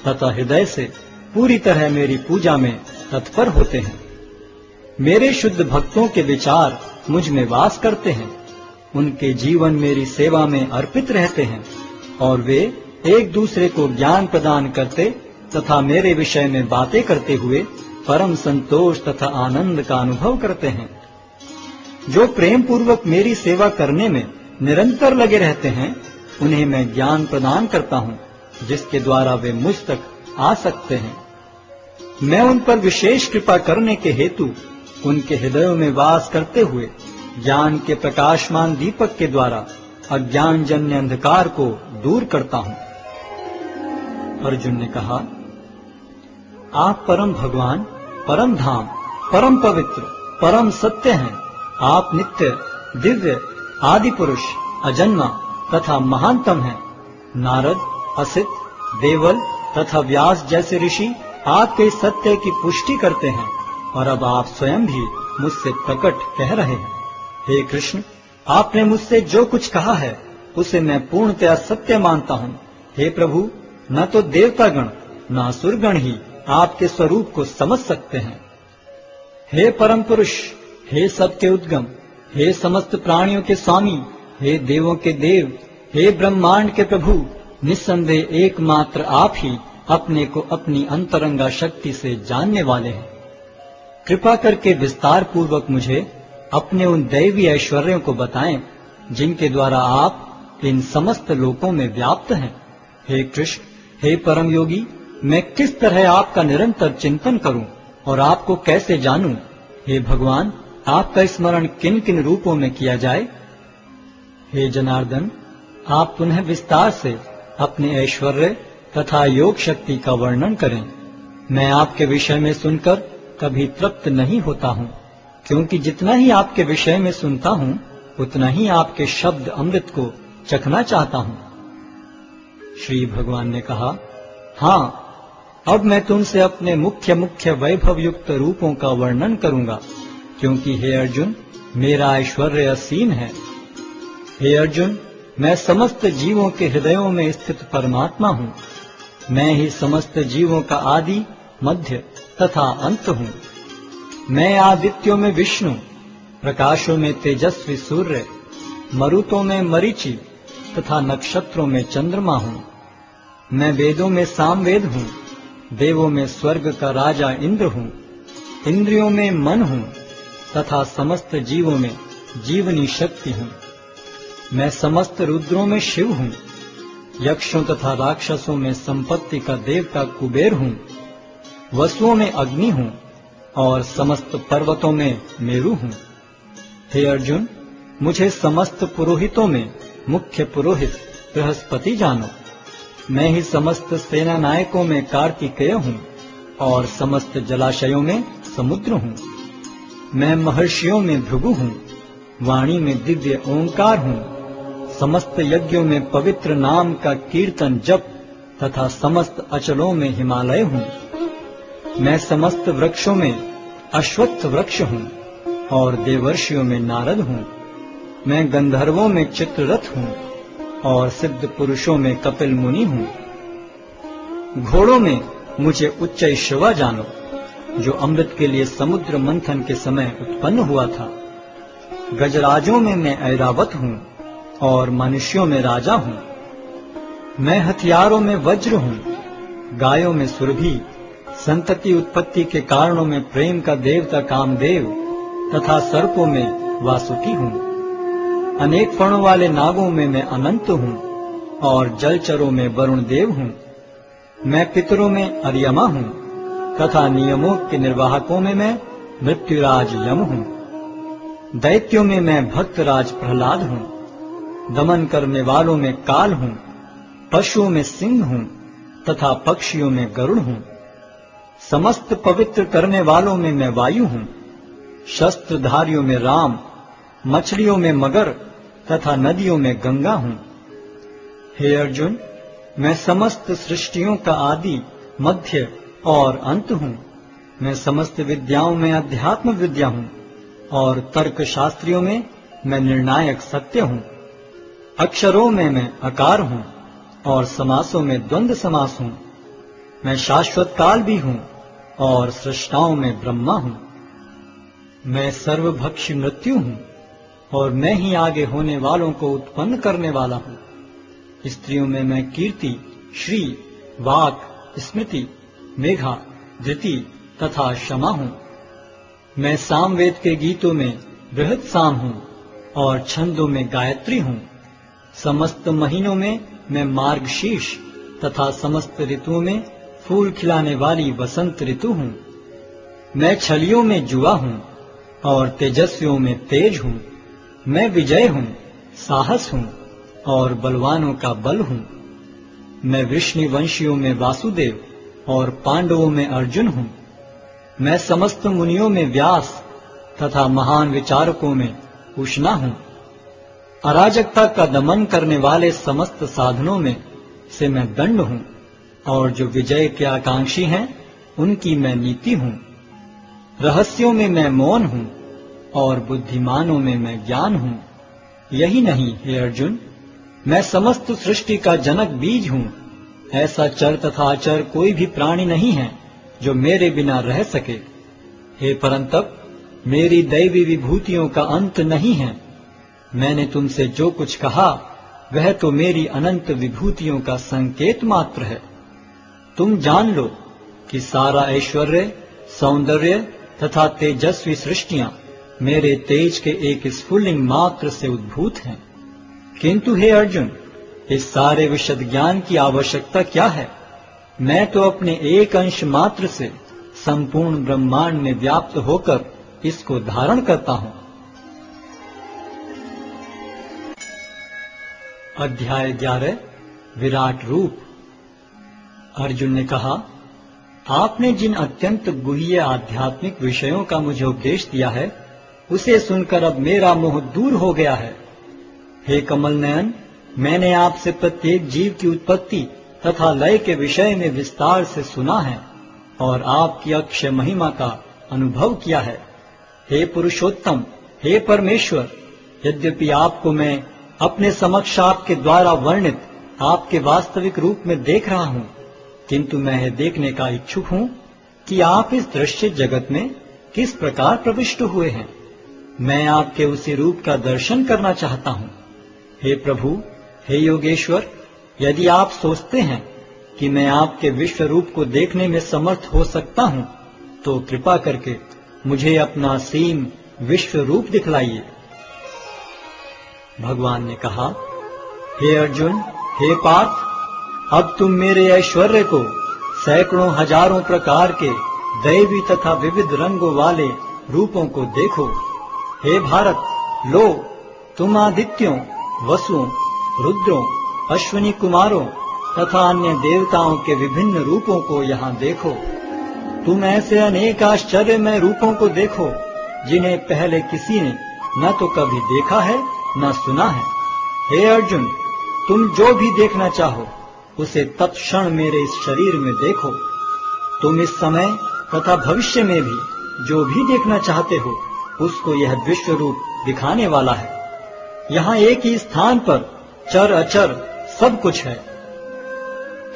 तथा हृदय से पूरी तरह मेरी पूजा में तत्पर होते हैं। मेरे शुद्ध भक्तों के विचार मुझ में वास करते हैं, उनके जीवन मेरी सेवा में अर्पित रहते हैं और वे एक दूसरे को ज्ञान प्रदान करते तथा मेरे विषय में बातें करते हुए परम संतोष तथा आनंद का अनुभव करते हैं। जो प्रेम पूर्वक मेरी सेवा करने में निरंतर लगे रहते हैं, उन्हें मैं ज्ञान प्रदान करता हूँ, जिसके द्वारा वे मुझ तक आ सकते हैं। मैं उन पर विशेष कृपा करने के हेतु उनके हृदयों में वास करते हुए ज्ञान के प्रकाशमान दीपक के द्वारा अज्ञान जन्य अंधकार को दूर करता हूँ। अर्जुन ने कहा, आप परम भगवान, परम धाम, परम पवित्र, परम सत्य हैं। आप नित्य, दिव्य, आदि पुरुष, अजन्मा तथा महानतम हैं। नारद, असित, देवल तथा व्यास जैसे ऋषि आपके सत्य की पुष्टि करते हैं और अब आप स्वयं भी मुझसे प्रकट कह रहे हैं। हे कृष्ण, आपने मुझसे जो कुछ कहा है उसे मैं पूर्णतया सत्य मानता हूँ। हे प्रभु, न तो देवतागण न असुरगण ही आपके स्वरूप को समझ सकते हैं। हे परम पुरुष, हे सबके उद्गम, हे समस्त प्राणियों के स्वामी, हे देवों के देव, हे ब्रह्मांड के प्रभु, निस्संदेह एकमात्र आप ही अपने को अपनी अंतरंगा शक्ति से जानने वाले हैं। कृपा करके विस्तार पूर्वक मुझे अपने उन दैवी ऐश्वर्यों को बताएं, जिनके द्वारा आप इन समस्त लोकों में व्याप्त हैं। हे कृष्ण, हे परम योगी, मैं किस तरह आपका निरंतर चिंतन करूं और आपको कैसे जानूं? हे भगवान, आपका स्मरण किन किन रूपों में किया जाए? हे जनार्दन, आप पुनः विस्तार से अपने ऐश्वर्य तथा योग शक्ति का वर्णन करें। मैं आपके विषय में सुनकर कभी तृप्त नहीं होता हूँ, क्योंकि जितना ही आपके विषय में सुनता हूँ उतना ही आपके शब्द अमृत को चखना चाहता हूँ। श्री भगवान ने कहा, हाँ, अब मैं तुमसे अपने मुख्य मुख्य वैभव युक्त रूपों का वर्णन करूंगा, क्योंकि हे अर्जुन, मेरा ऐश्वर्य असीम है। हे अर्जुन, मैं समस्त जीवों के हृदयों में स्थित परमात्मा हूँ। मैं ही समस्त जीवों का आदि, मध्य तथा अंत हूँ। मैं आदित्यों में विष्णु, प्रकाशों में तेजस्वी सूर्य, मरुतों में मरीचि तथा नक्षत्रों में चंद्रमा हूँ। मैं वेदों में सामवेद हूँ, देवों में स्वर्ग का राजा इंद्र हूँ, इंद्रियों में मन हूँ तथा समस्त जीवों में जीवनी शक्ति हूँ। मैं समस्त रुद्रों में शिव हूँ, यक्षों तथा राक्षसों में संपत्ति का देवता कुबेर हूँ, वसुओं में अग्नि हूँ और समस्त पर्वतों में मेरु हूँ। हे अर्जुन, मुझे समस्त पुरोहितों में मुख्य पुरोहित बृहस्पति जानो। मैं ही समस्त सेना नायकों में कार्तिकेय हूँ और समस्त जलाशयों में समुद्र हूँ। मैं महर्षियों में भृगु हूँ, वाणी में दिव्य ओंकार हूँ, समस्त यज्ञों में पवित्र नाम का कीर्तन जप तथा समस्त अचलों में हिमालय हूँ। मैं समस्त वृक्षों में अश्वत्थ वृक्ष हूँ और देवर्षियों में नारद हूँ। मैं गंधर्वों में चित्ररथ हूँ और सिद्ध पुरुषों में कपिल मुनि हूँ। घोड़ों में मुझे उच्चैश्रवा जानो, जो अमृत के लिए समुद्र मंथन के समय उत्पन्न हुआ था। गजराजों में मैं ऐरावत हूँ और मनुष्यों में राजा हूँ। मैं हथियारों में वज्र हूँ, गायों में सुरभि, संतति उत्पत्ति के कारणों में प्रेम का देवता कामदेव तथा सर्पों में वासुकी हूँ। अनेक फणों वाले नागों में मैं अनंत हूँ और जलचरों में वरुण देव हूँ। मैं पितरों में अर्यमा हूँ तथा नियमों के निर्वाहकों में मैं मृत्युराज यम हूँ। दैत्यों में मैं भक्तराज प्रहलाद हूँ, दमन करने वालों में काल हूँ, पशुओं में सिंह हूँ तथा पक्षियों में गरुड़ हूँ। समस्त पवित्र करने वालों में मैं वायु हूँ, शस्त्रधारियों में राम, मछलियों में मगर तथा नदियों में गंगा हूँ। हे अर्जुन, मैं समस्त सृष्टियों का आदि, मध्य और अंत हूँ। मैं समस्त विद्याओं में अध्यात्म विद्या हूँ और तर्क शास्त्रियों में मैं निर्णायक सत्य हूँ। अक्षरों में मैं अकार हूँ और समासों में द्वंद्व समास हूँ। मैं शाश्वत काल भी हूँ और सृष्टाओं में ब्रह्मा हूँ। मैं सर्वभक्षी मृत्यु हूँ और मैं ही आगे होने वालों को उत्पन्न करने वाला हूँ। स्त्रियों में मैं कीर्ति, श्री, वाक, स्मृति, मेघा, धृति तथा क्षमा हूँ। मैं सामवेद के गीतों में बृहत साम हूँ और छंदों में गायत्री हूँ। समस्त महीनों में मैं मार्गशीर्ष तथा समस्त ऋतुओं में फूल खिलाने वाली वसंत ऋतु हूँ। मैं छलियों में जुआ हूँ और तेजस्वियों में तेज हूँ। मैं विजय हूँ, साहस हूँ और बलवानों का बल हूँ। मैं वृष्णिवंशियों में वासुदेव और पांडवों में अर्जुन हूँ। मैं समस्त मुनियों में व्यास तथा महान विचारकों में उष्णा हूँ। अराजकता का दमन करने वाले समस्त साधनों में से मैं दंड हूँ और जो विजय के आकांक्षी हैं उनकी मैं नीति हूँ। रहस्यों में मैं मौन हूँ और बुद्धिमानों में मैं ज्ञान हूँ। यही नहीं हे अर्जुन, मैं समस्त सृष्टि का जनक बीज हूँ। ऐसा चर तथा अचर कोई भी प्राणी नहीं है जो मेरे बिना रह सके। हे परंतप, मेरी दैवी विभूतियों का अंत नहीं है। मैंने तुमसे जो कुछ कहा वह तो मेरी अनंत विभूतियों का संकेत मात्र है। तुम जान लो कि सारा ऐश्वर्य, सौंदर्य तथा तेजस्वी सृष्टियां मेरे तेज के एक स्फुल्लिंग मात्र से उद्भूत हैं। किंतु हे अर्जुन, इस सारे विशद ज्ञान की आवश्यकता क्या है? मैं तो अपने एक अंश मात्र से संपूर्ण ब्रह्मांड में व्याप्त होकर इसको धारण करता हूं। अध्याय 11 विराट रूप। अर्जुन ने कहा, आपने जिन अत्यंत गुह्य आध्यात्मिक विषयों का मुझे उपदेश दिया है उसे सुनकर अब मेरा मोह दूर हो गया है। हे कमल नयन, मैंने आपसे प्रत्येक जीव की उत्पत्ति तथा लय के विषय में विस्तार से सुना है और आपकी अक्षय महिमा का अनुभव किया है। हे पुरुषोत्तम, हे परमेश्वर, यद्यपि आपको मैं अपने समक्ष आपके द्वारा वर्णित आपके वास्तविक रूप में देख रहा हूँ, किंतु मैं यह देखने का इच्छुक हूँ कि आप इस दृश्य जगत में किस प्रकार प्रविष्ट हुए हैं। मैं आपके उसी रूप का दर्शन करना चाहता हूँ। हे प्रभु, हे योगेश्वर, यदि आप सोचते हैं कि मैं आपके विश्व रूप को देखने में समर्थ हो सकता हूँ, तो कृपा करके मुझे अपना असीम विश्व रूप दिखलाइए। भगवान ने कहा, हे अर्जुन, हे पार्थ, अब तुम मेरे ऐश्वर्य को सैकड़ों हजारों प्रकार के दैवी तथा विविध रंगों वाले रूपों को देखो। हे भारत, लो, तुम आदित्यों, वसुओं, रुद्रों, अश्विनी कुमारों तथा अन्य देवताओं के विभिन्न रूपों को यहाँ देखो। तुम ऐसे अनेक आश्चर्यमय रूपों को देखो जिन्हें पहले किसी ने न तो कभी देखा है न सुना है। हे अर्जुन, तुम जो भी देखना चाहो उसे तत्क्षण मेरे इस शरीर में देखो। तुम इस समय तथा भविष्य में भी जो भी देखना चाहते हो उसको यह विश्व रूप दिखाने वाला है। यहाँ एक ही स्थान पर चर अचर सब कुछ है,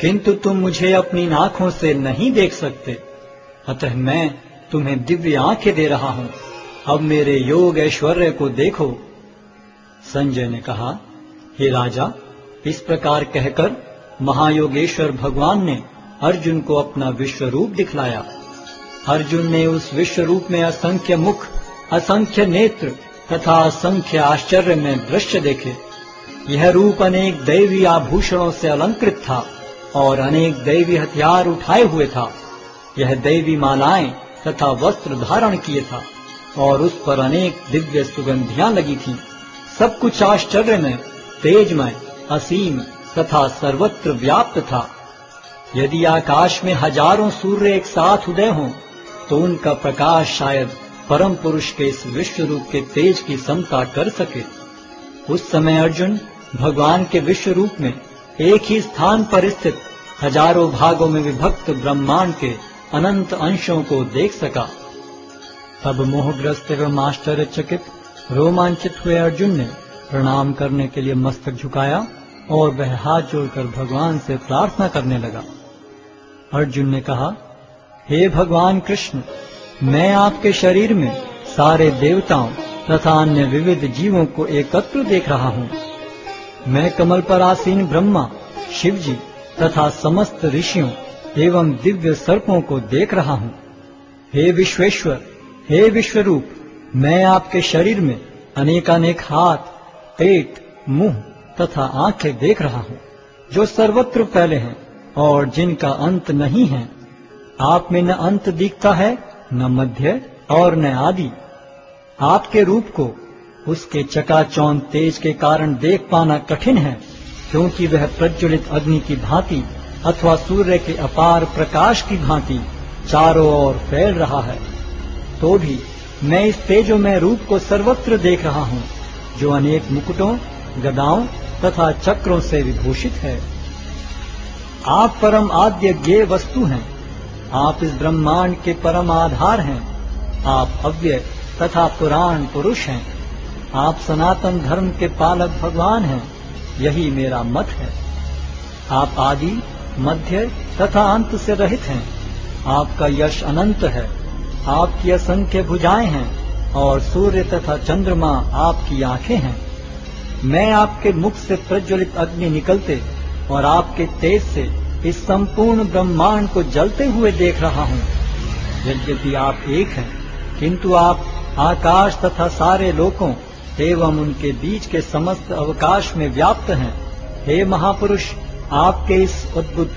किंतु तुम मुझे अपनी आंखों से नहीं देख सकते। अतः मैं तुम्हें दिव्य आंखें दे रहा हूँ। अब मेरे योग ऐश्वर्य को देखो। संजय ने कहा, हे राजा, इस प्रकार कहकर महायोगेश्वर भगवान ने अर्जुन को अपना विश्व रूप दिखलाया। अर्जुन ने उस विश्व रूप में असंख्य मुख, असंख्य नेत्र तथा असंख्य आश्चर्य में दृश्य देखे। यह रूप अनेक दैवी आभूषणों से अलंकृत था और अनेक दैवी हथियार उठाए हुए था। यह दैवी मालाएं तथा वस्त्र धारण किए था और उस पर अनेक दिव्य सुगंधियां लगी थीं। सब कुछ आश्चर्य में तेजमय, असीम तथा सर्वत्र व्याप्त था। यदि आकाश में हजारों सूर्य एक साथ उदय हों तो उनका प्रकाश शायद परम पुरुष के इस विश्व रूप के तेज की समता कर सके। उस समय अर्जुन भगवान के विश्व रूप में एक ही स्थान पर स्थित हजारों भागों में विभक्त ब्रह्मांड के अनंत अंशों को देख सका। तब मोहग्रस्त एवं आश्चर्यचकित रोमांचित हुए अर्जुन ने प्रणाम करने के लिए मस्तक झुकाया और वह हाथ जोड़कर भगवान से प्रार्थना करने लगा। अर्जुन ने कहा, हे भगवान कृष्ण, मैं आपके शरीर में सारे देवताओं तथा अन्य विविध जीवों को एकत्र देख रहा हूँ। मैं कमल पर आसीन ब्रह्मा, शिव जी तथा समस्त ऋषियों एवं दिव्य सर्पों को देख रहा हूँ। हे विश्वेश्वर, हे विश्वरूप, मैं आपके शरीर में अनेकानेक हाथ, पेट, मुंह तथा आंखें देख रहा हूँ, जो सर्वत्र फैले हैं और जिनका अंत नहीं है। आप में न अंत दिखता है, न मध्य और न आदि। आपके रूप को उसके चकाचौंध तेज के कारण देख पाना कठिन है, क्योंकि वह प्रज्वलित अग्नि की भांति अथवा सूर्य के अपार प्रकाश की भांति चारों ओर फैल रहा है। तो भी मैं इस तेजोमय रूप को सर्वत्र देख रहा हूँ, जो अनेक मुकुटों, गदाओं तथा चक्रों से विभूषित है। आप परम आद्य ज्ञेय वस्तु हैं। आप इस ब्रह्मांड के परम आधार हैं। आप अव्यय तथा पुराण पुरुष हैं। आप सनातन धर्म के पालक भगवान हैं। यही मेरा मत है। आप आदि, मध्य तथा अंत से रहित हैं। आपका यश अनंत है। आपकी असंख्य भुजाएं हैं और सूर्य तथा चंद्रमा आपकी आंखें हैं। मैं आपके मुख से प्रज्वलित अग्नि निकलते और आपके तेज से इस संपूर्ण ब्रह्मांड को जलते हुए देख रहा हूँ। यद्यपि आप एक हैं, किंतु आप आकाश तथा सारे लोकों एवं उनके बीच के समस्त अवकाश में व्याप्त हैं। हे महापुरुष, आपके इस अद्भुत